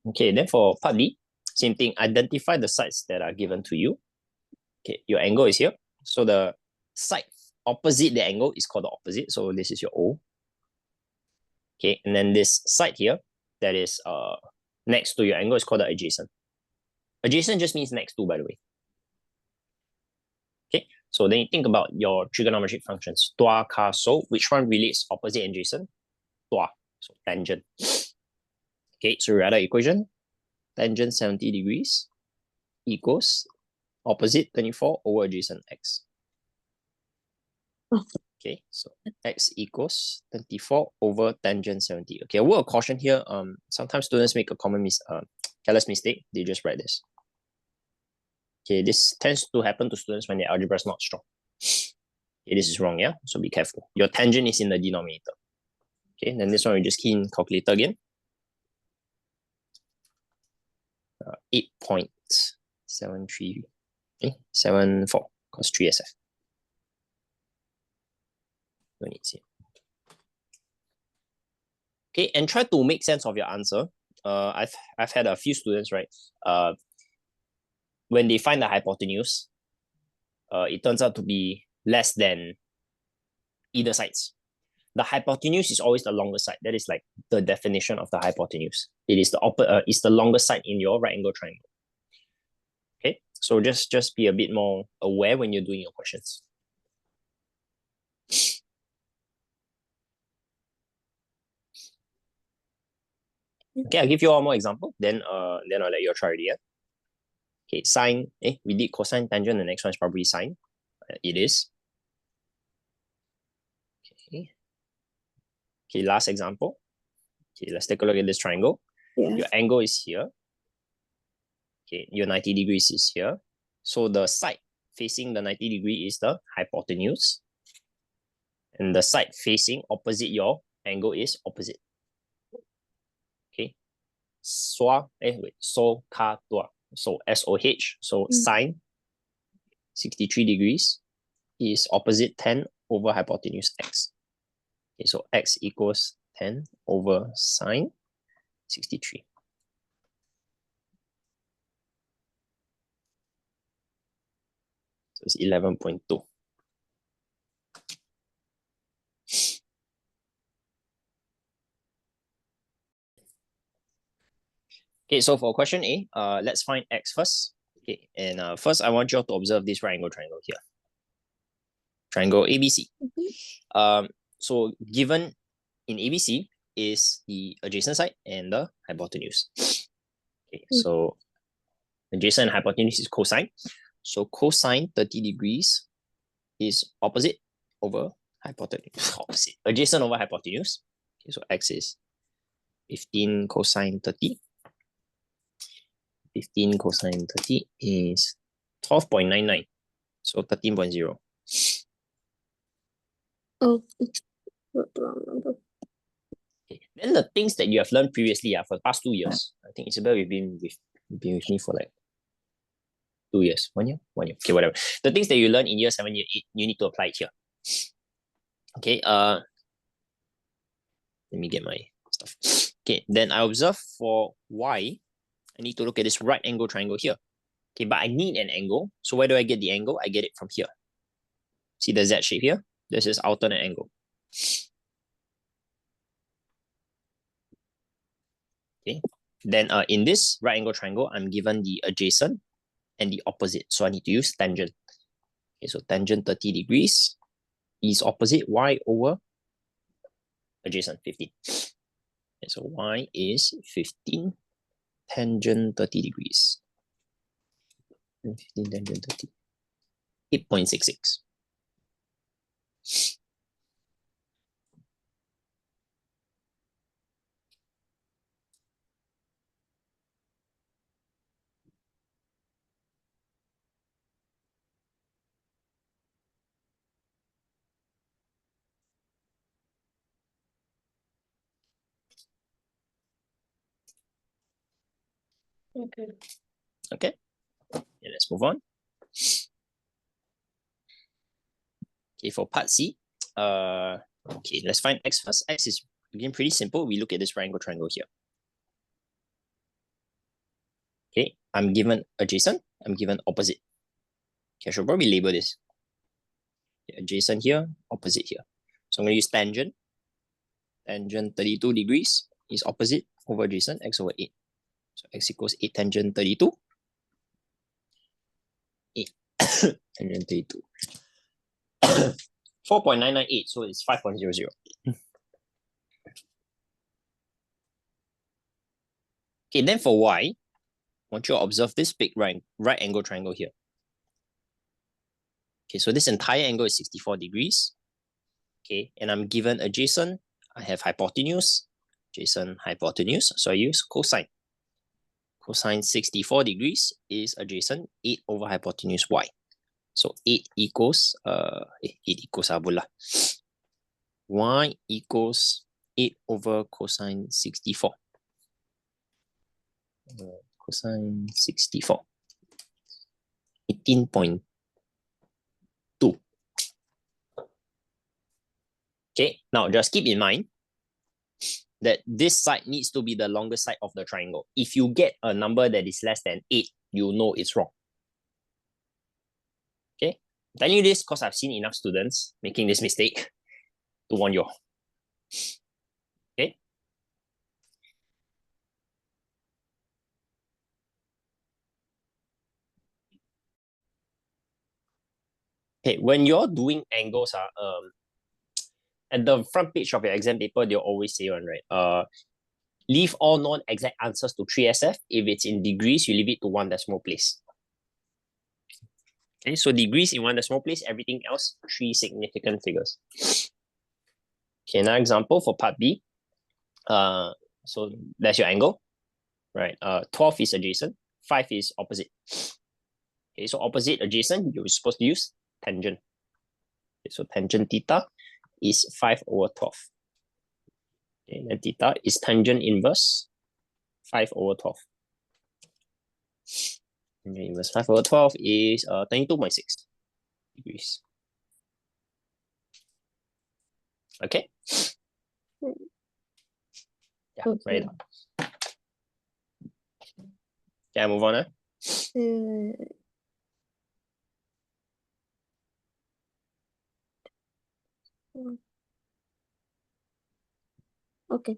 Okay, then for part D, same thing, identify the sides that are given to you. Okay, your angle is here. So the side opposite the angle is called the opposite. So this is your O. Okay, and then this side here that is next to your angle is called the adjacent. Adjacent just means next to, by the way. Okay, so then you think about your trigonometric functions. Tua, ka, so, which one relates opposite and adjacent? Tua, so tangent. Okay, so we write the equation. Tangent 70 degrees equals opposite 24 over adjacent x. Okay, so x equals 24 over tangent 70. Okay, a word of caution here. Sometimes students make a common careless mistake. They just write this. Okay, this tends to happen to students when their algebra is not strong. Okay, this is wrong, yeah? So be careful. Your tangent is in the denominator. Okay, then this one we just key in calculator again. 8.73, okay, 74 cos 3SF. Don't need to see. Okay, and try to make sense of your answer. I've had a few students, right? When they find the hypotenuse, it turns out to be less than either sides. The hypotenuse is always the longest side. That is like the definition of the hypotenuse. It is it's the longest side in your right angle triangle. Okay, so just be a bit more aware when you're doing your questions. Okay, I'll give you one more example. Then I'll let you try it. Yeah. Okay, sine. We did cosine, tangent. The next one is probably sine. It is. Okay. Okay, last example. Okay, let's take a look at this triangle. Yeah. Your angle is here. Okay, your 90 degrees is here. So the side facing the 90 degree is the hypotenuse. And the side facing opposite your angle is opposite. Okay. So, ka, tua. So SOH. So sine 63 degrees is opposite 10 over hypotenuse x. Okay, so x equals 10 over sine 63. So it's 11.2. Okay, so for question A, let's find x first. Okay, and first I want you all to observe this right angle triangle here. Triangle ABC. So given in ABC is the adjacent side and the hypotenuse. Okay, so adjacent and hypotenuse is cosine. So cosine 30 degrees is opposite over hypotenuse. Opposite. Adjacent over hypotenuse. Okay, so x is 15 cosine 30. 15 cosine 30 is 12.99. So 13.0. Oh, wrote the wrong number. Okay. Then the things that you have learned previously for the past 2 years. I think Isabel, you've been with me for like 2 years. 1 year? 1 year. Okay, whatever. The things that you learn in year 7, year 8, you need to apply it here. Okay, let me get my stuff. Okay, then I observe for y, I need to look at this right angle triangle here. Okay, but I need an angle. So where do I get the angle? I get it from here. See the Z shape here? This is alternate angle. Okay, then in this right angle triangle, I'm given the adjacent and the opposite. So I need to use tangent. Okay, so tangent 30 degrees is opposite y over adjacent 15. Okay, so y is 15 tangent 30 degrees. 15 tangent 30. 8.66. Okay. Okay, yeah, let's move on. Okay, for part C, okay, let's find x first. X is again pretty simple. We look at this right angle triangle here. I'm given adjacent, I'm given opposite. Okay, I should probably label this. Adjacent here, opposite here. So I'm going to use tangent. Tangent 32 degrees is opposite over adjacent, x over 8. So x equals 8 tangent 32. 8 tangent 32. 4.998, so it's 5.00. Okay, then for y, I want you to observe this big right angle triangle here. Okay, so this entire angle is 64 degrees. Okay, and I'm given adjacent, I have hypotenuse, adjacent hypotenuse, so I use cosine. Cosine 64 degrees is adjacent 8 over hypotenuse y. So 8 equals, 8 equals abula. Y equals 8 over cosine 64. Cosine 64. 18.2. Okay, now just keep in mind that this side needs to be the longest side of the triangle. If you get a number that is less than 8, you know it's wrong. Okay, I'm telling you this because I've seen enough students making this mistake to warn you. Okay. Okay, when you're doing angles, at the front page of your exam paper, they'll always say one, right? Leave all non-exact answers to 3SF. If it's in degrees, you leave it to 1 decimal place. Okay, so degrees in 1 decimal place, everything else, 3 significant figures. Okay, another example for part B. So that's your angle, right? 12 is adjacent, 5 is opposite. Okay, so opposite, adjacent, you're supposed to use tangent. Okay, so tangent theta is 5 over 12. Okay, then theta is tangent inverse 5 over 12. Tangent inverse 5 over 12 is 22.6 degrees. Okay? Yeah, Okay. right. Can I move on? Okay.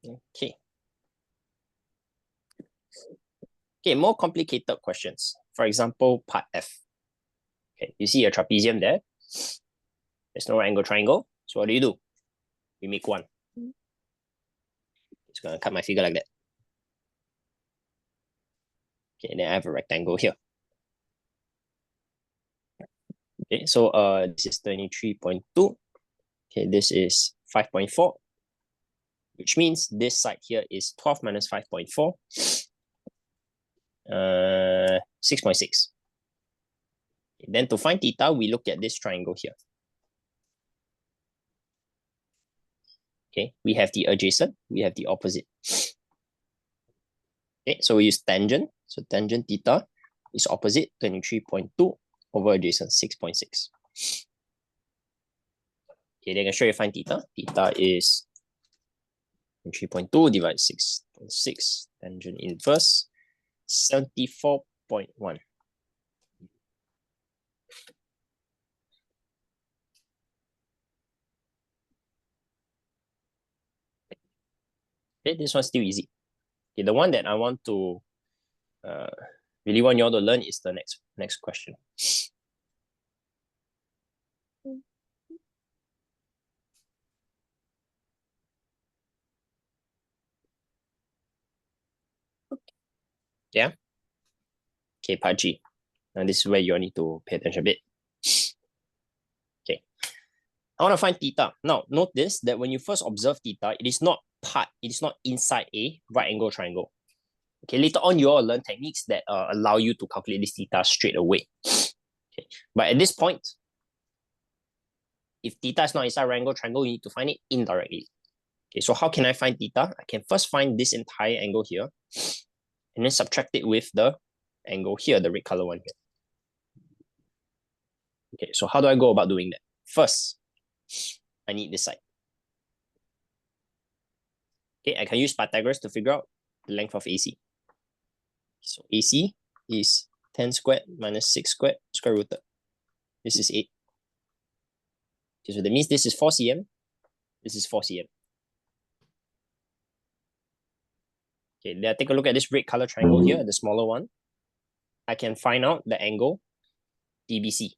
Okay. Okay, more complicated questions. For example, part F. Okay, you see a trapezium there. There's no angle triangle. So what do? We make one. Just gonna cut my figure like that. Okay, then I have a rectangle here. Okay, so this is 23.2. Okay, this is 5.4, which means this side here is 12 minus 5.4, 6.6. Then to find theta, we look at this triangle here. Okay, we have the adjacent, we have the opposite. Okay, so we use tangent. So tangent theta is opposite 23.2 over adjacent 6.6. Okay, then I can show you find theta. Theta is 3.2 divided 6.6, tangent inverse 74.1. Okay, this one's still easy. Okay, the one that I want to really want you all to learn is the next question. Yeah? Okay, part G. And this is where you all need to pay attention a bit. Okay. I want to find theta. Now, notice that when you first observe theta, it is not inside a right angle triangle. Okay, later on, you all learn techniques that allow you to calculate this theta straight away. Okay, but at this point, if theta is not inside right angle triangle, you need to find it indirectly. Okay, so how can I find theta? I can first find this entire angle here, and then subtract it with the angle here, the red color one here. Okay, so how do I go about doing that? First, I need this side. Okay, I can use Pythagoras to figure out the length of AC. So AC is 10 squared minus 6 squared square rooted. This is 8. Okay, so that means this is 4 cm. This is 4 cm. Okay, now take a look at this red color triangle here, the smaller one. I can find out the angle DBC.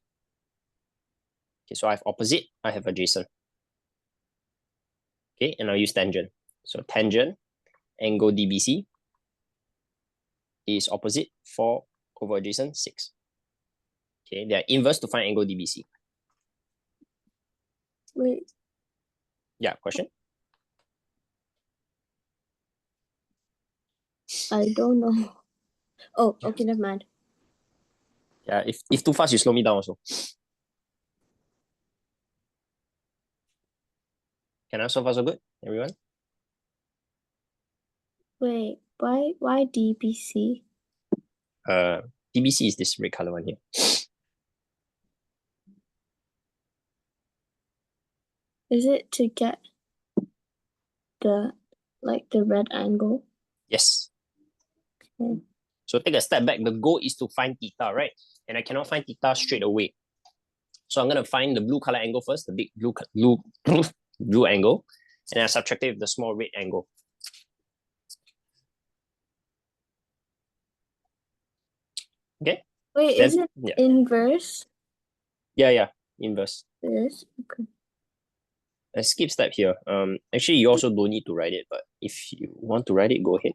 Okay, so I have opposite, I have adjacent. Okay, and I'll use tangent. So tangent, angle DBC is opposite 4 over adjacent 6. Okay, they are inverse to find angle DBC. Wait, Yeah, question? I don't know. Oh, okay, never mind. Yeah, if too fast, you slow me down also. Can I so far so good, everyone? Wait, why DBC? DBC is this red color one here. Is it to get the red angle? Yes. Okay. So take a step back. The goal is to find theta, right? And I cannot find theta straight away. So I'm gonna find the blue color angle first, the big blue angle, and I subtract it with the small red angle. Okay. Wait, Then, is it yeah. inverse? Yeah, inverse. This? Okay. I skip step here. Actually, you also don't need to write it, but if you want to write it, go ahead.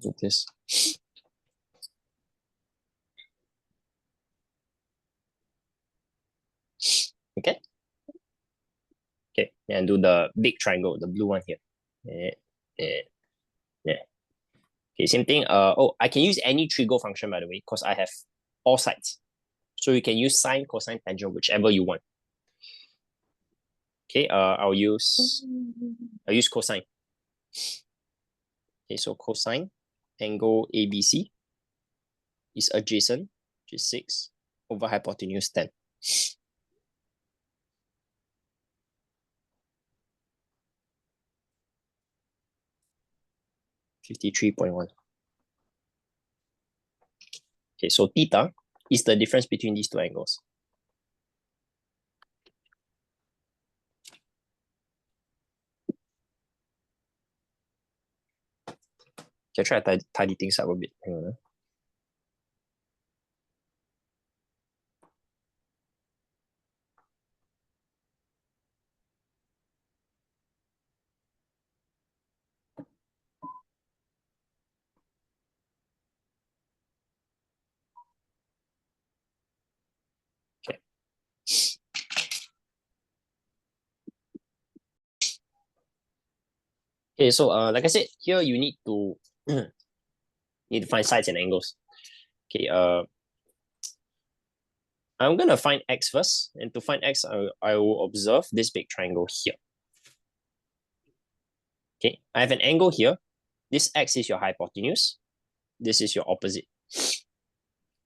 Like this. Okay. Okay, and do the big triangle, the blue one here. Yeah. Okay, same thing. Oh, I can use any trigo function, by the way, because I have all sides. So you can use sine, cosine, tangent, whichever you want. Okay, I'll use cosine. Okay, so cosine, angle ABC is adjacent, which is 6, over hypotenuse 10. $53.1. Okay, so theta is the difference between these two angles. Okay, try to tidy things up a bit. Hang on. Okay. Okay, so like I said, here you need to find sides and angles. Okay, I'm gonna find x first, and to find x, I will observe this big triangle here. Okay, I have an angle here. This x is your hypotenuse. This is your opposite.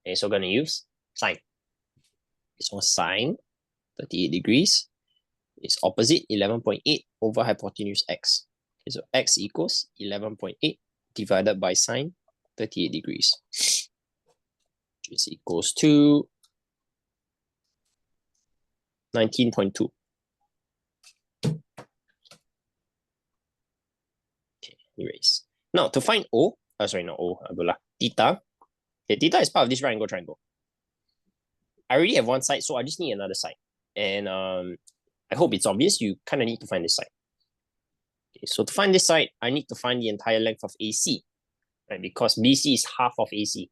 Okay, so I'm gonna use sine. So sine 38 degrees is opposite 11.8 over hypotenuse x. Okay, so x equals 11.8 divided by sine 38 degrees, which is equals to 19.2. Okay, erase. Now to find O, sorry, not O, theta. Okay, theta is part of this right angle triangle. I already have one side, so I just need another side. And I hope it's obvious. You kind of need to find this side. Okay, so to find this side, I need to find the entire length of AC, right? Because BC is half of AC.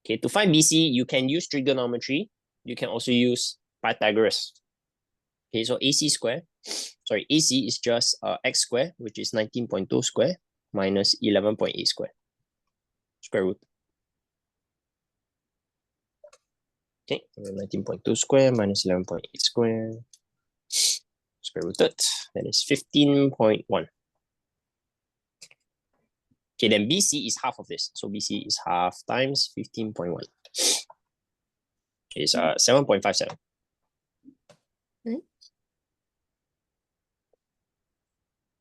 Okay, to find BC, you can use trigonometry. You can also use Pythagoras. Okay, so AC is just x squared, which is 19.2 square minus 11.8 square. Square root. Okay, 19.2 square minus 11.8 square. Square rooted. That is 15.1. Okay, then BC is half of this. So BC is half times 15.1. It's 7.57.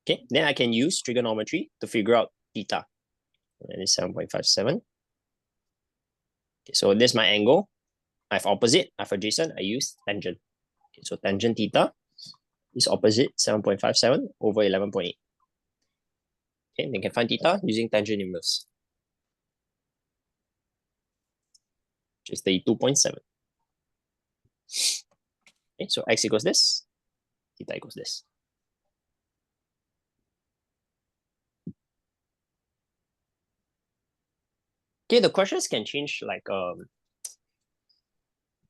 Okay, then I can use trigonometry to figure out theta. and it's 7.57. Okay, so this is my angle. I have opposite, I have adjacent, I use tangent. Okay, so tangent theta is opposite 7.57 over 11.8. Okay, then you can find theta using tangent inverse, which is 32.7. Okay, so x equals this, theta equals this. Okay, the questions can change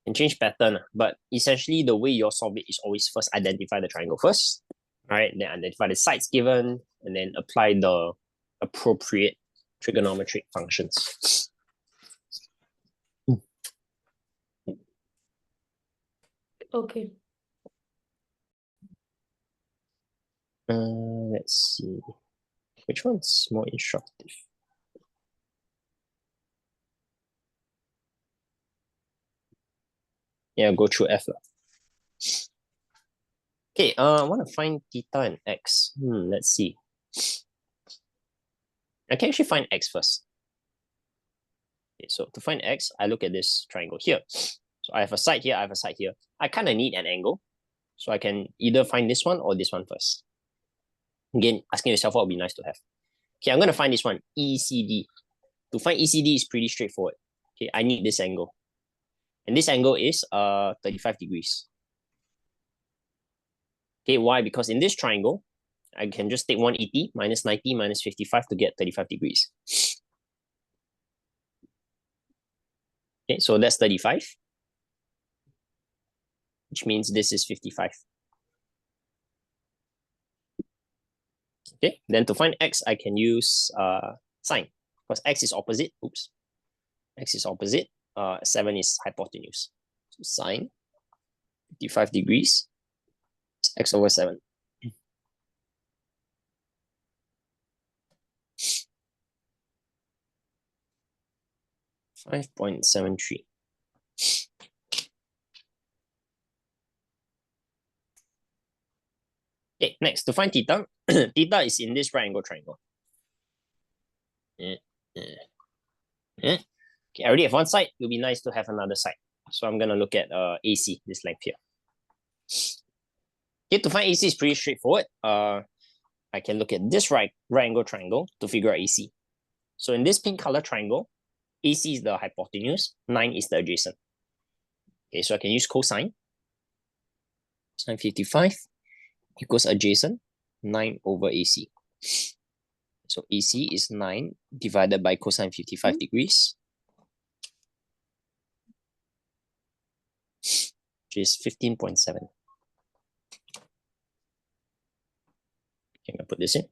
can change pattern, but essentially the way you solve it is always first identify the triangle first, right? Then identify the sides given, and then apply the appropriate trigonometric functions. Okay. Let's see. Which one's more instructive? Yeah, go through F. Okay, I want to find theta and x. Let's see. I can actually find x first. Okay, so to find x, I look at this triangle here. So I have a side here, I have a side here. I kind of need an angle. So I can either find this one or this one first. Again, asking yourself what would be nice to have. Okay, I'm going to find this one, ECD. To find ECD is pretty straightforward. Okay, I need this angle. And this angle is 35 degrees. Okay, why? Because in this triangle, I can just take 180 minus 90 minus 55 to get 35 degrees. Okay, so that's 35, which means this is 55. Okay, then to find x, I can use sine, because x is opposite. Oops, x is opposite. 7 is hypotenuse. So sine 55 degrees is x over 7. $5.73. Okay, next to find theta. Theta is in this right angle triangle. Okay, I already have one side. It would be nice to have another side. So I'm gonna look at AC, this length here. Okay, to find AC is pretty straightforward. I can look at this right angle triangle to figure out AC. So in this pink color triangle, AC is the hypotenuse, 9 is the adjacent. Okay, so I can use cosine. Sine 55 equals adjacent, 9 over AC. So AC is 9 divided by cosine 55 degrees, which is 15.7. Can I put this in?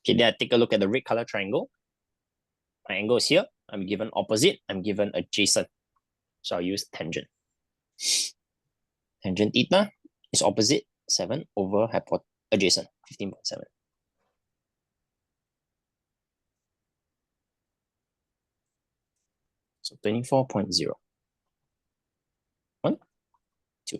Okay, then I take a look at the red color triangle. My angle is here. I'm given opposite. I'm given adjacent. So I'll use tangent. Tangent theta is opposite 7 over adjacent 15.7. So 24.0. 1, 2.